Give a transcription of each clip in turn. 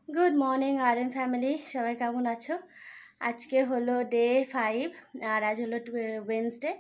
Good morning R M family, সবাই কেমন আছো? আজকে হলো ডে 5 আর আজ হলো ওয়েডনেসডে।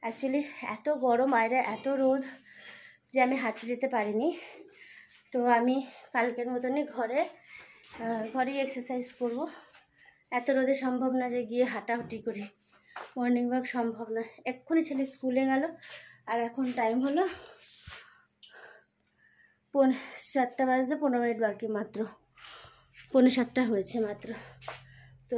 অ্যাকচুয়ালি এত গরম বাইরে, এত রোদ যে আমি হাঁটতে যেতে পারিনি। তো আমি কালকের মতনই ঘরেই এক্সারসাইজ করব। এত রোদে সম্ভব না যে গিয়ে হাঁটাহুটি করি, মর্নিং ওয়াক সম্ভব না। এক্ষুনি ছেলে স্কুলে গেল আর এখন টাইম হলো 7টা বাজতে 15 মিনিট বাকি, মাত্র 6:45 হয়েছে মাত্র। তো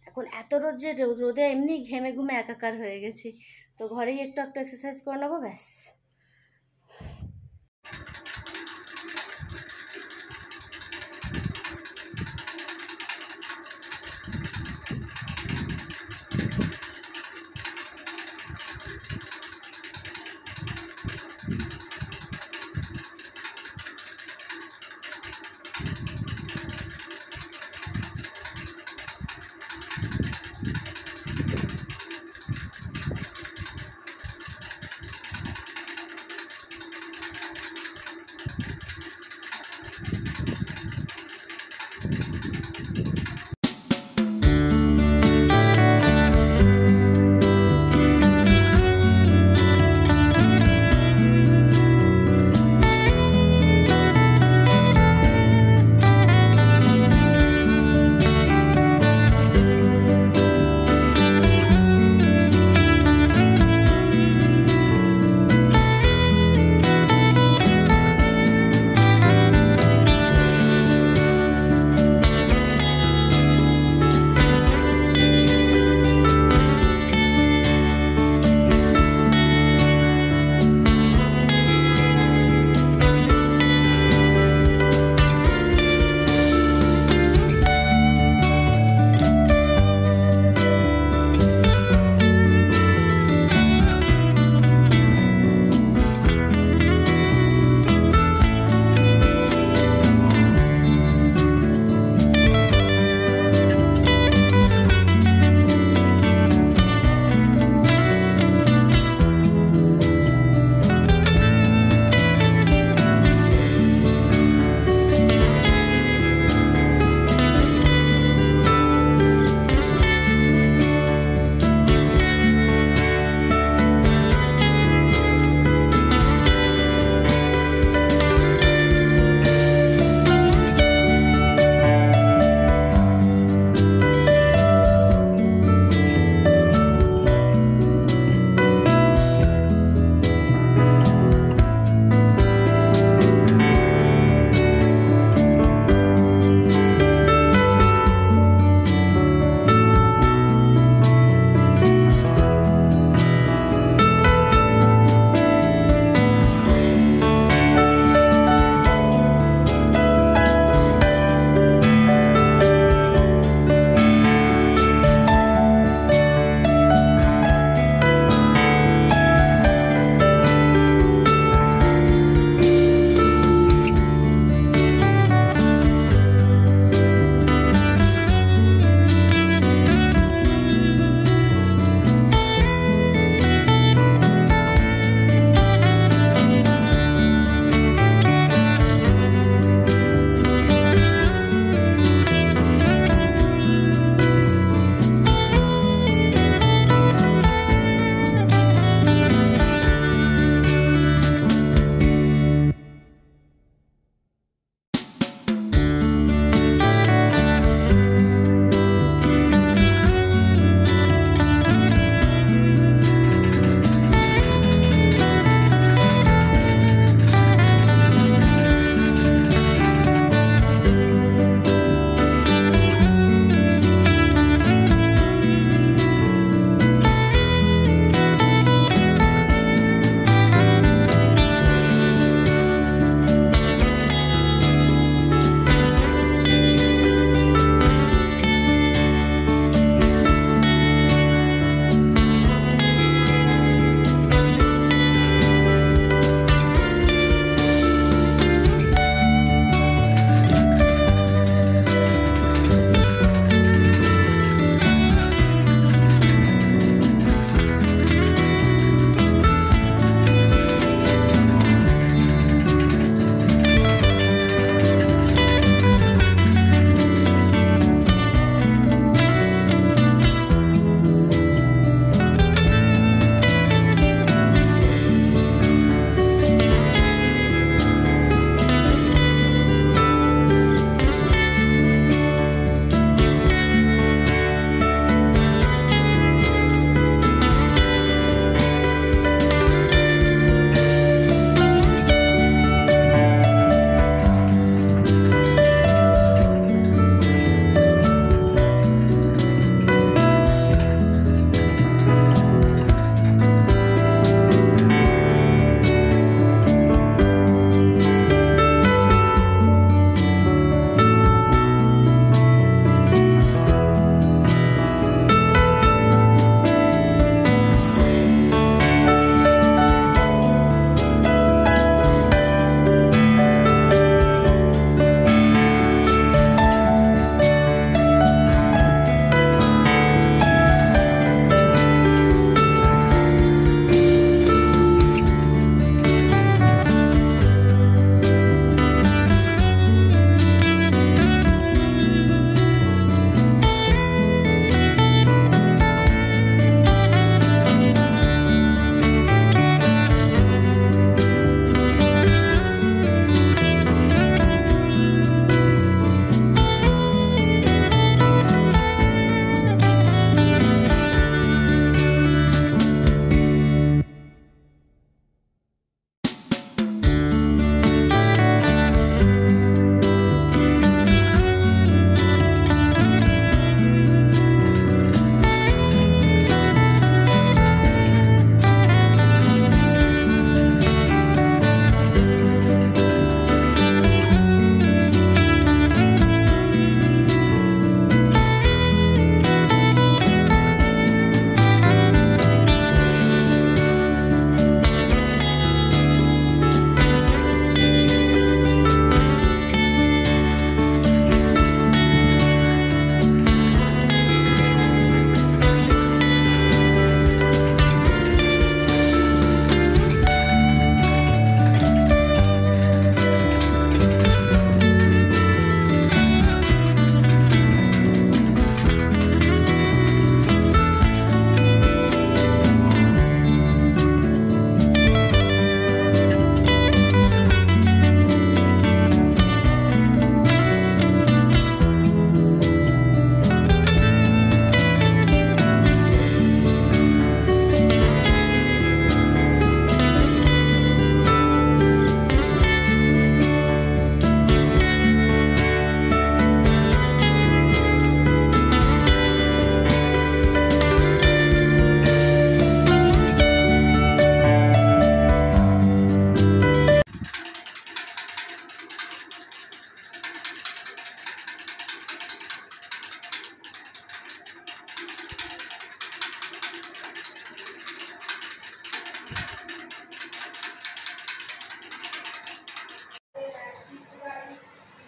এখন এত রোদ যে রোদে এমনি ঘেমে ঘুমে একাকার হয়ে গেছি। তো ঘরেই একটু একটু এক্সারসাইজ করে নেবো, ব্যাস।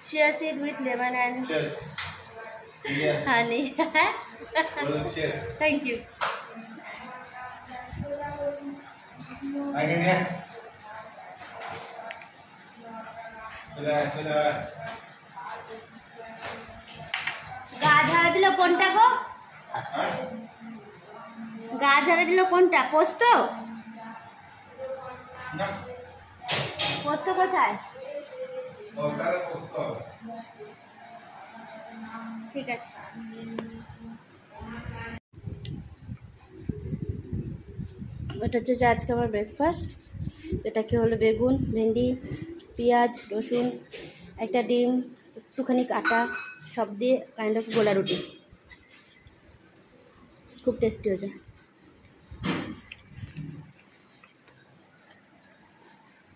chia seed with lemon and Cheers. Yeah. honey. Cheers. Thank you. I can hear. গা ঝাড়া দিল কোনটা গো? গা ঝাড়া দিল কোনটা? পোস্ত? না। পোস্ত কোথায়? ও তাহলে পোস্ত। ঠিক আছে। এটা হচ্ছে আজকে আমার ব্রেকফাস্ট। এটা কি হলো বেগুন, ভেন্ডি, পেঁয়াজ, রসুন, একটা ডিম, একটুখানি আটা সব দিয়ে কাইন্ড অফ গোলা রুটি। খুব টেস্টি হয়েছে।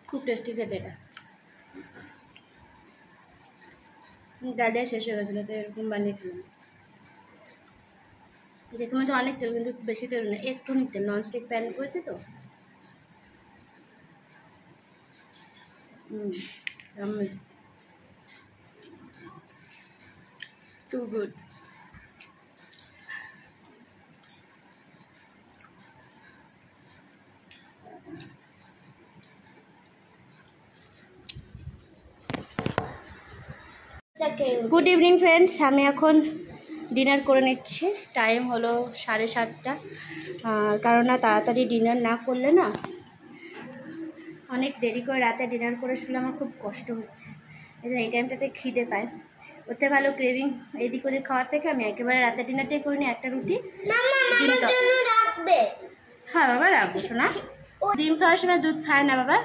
খুব টেস্টি খেতে এটা। ডালিয়া শেষ হয়ে গেছিলো তো এরকম বানিয়ে খেলাম। দেখতে মধ্যে অনেক তেল, কিন্তু বেশি তেল না, একটু তেল। ননস্টিক প্যান করেছে তো। Too good. Good evening friends, আমি এখন ডিনার করে নিচ্ছি। টাইম হলো 7:30। কারণ না তাড়াতাড়ি ডিনার না করলে না, অনেক দেরি করে রাতে ডিনার করে শুলে আমার খুব কষ্ট হচ্ছে। এই টাইমটাতে খিদে পায়, ওতে ভালো ক্রেভিং এদিক ওদিক খাওয়ার থেকে আমি একেবারে রাতে ডিনারটাই করে নিই। একটা রুটি, ডিম রাখবে। হ্যাঁ বাবা রাখবো শোনা। ডিম খাওয়ার সময় দুধ খায় না বাবা,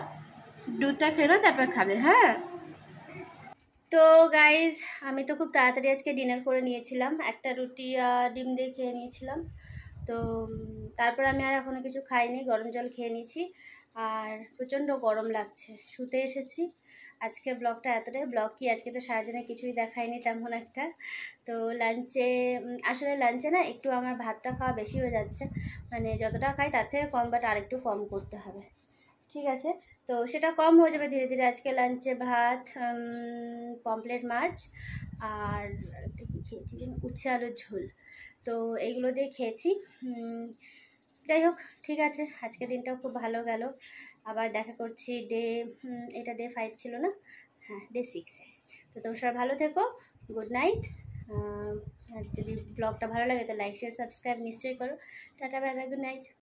দুধটা খেলো তারপর খাবে। হ্যাঁ তো গাইজ, আমি তো খুব তাড়াতাড়ি আজকে ডিনার করে নিয়েছিলাম। একটা রুটি আর ডিম দিয়ে খেয়ে নিয়েছিলাম। তো তারপর আমি আর এখনও কিছু খাইনি, গরম জল খেয়ে নিয়েছি। আর প্রচণ্ড গরম লাগছে, শুতে এসেছি। আজকের ব্লগটা এতটাই। ব্লগ কি, আজকে তো সারাদিনে কিছুই দেখায়নি তেমন একটা। তো লাঞ্চে, আসলে লাঞ্চে না একটু আমার ভাতটা খাওয়া বেশি হয়ে যাচ্ছে। মানে যতটা খাই তার থেকে কম, বাট আর একটু কম করতে হবে। ঠিক আছে, তো সেটা কম হয়ে যাবে ধীরে ধীরে। আজকে লাঞ্চে ভাত, পমপ্লেট মাছ আর একটা কী খেয়েছি যেন, উচ্ছে আলুর ঝোল। তো এইগুলো দিয়ে খেয়েছি। যাই হোক, ঠিক আছে, আজকে দিনটাও খুব ভালো গেল। আবার দেখা করছি এটা ডে 5 ছিল না? হ্যাঁ, ডে 6-এ। তো তোমরা সবাই ভালো থেকো। Good night. আর যদি ব্লগটা ভালো লাগে তো লাইক শেয়ার সাবস্ক্রাইব নিশ্চয়ই করো। Tata, bye bye, good night.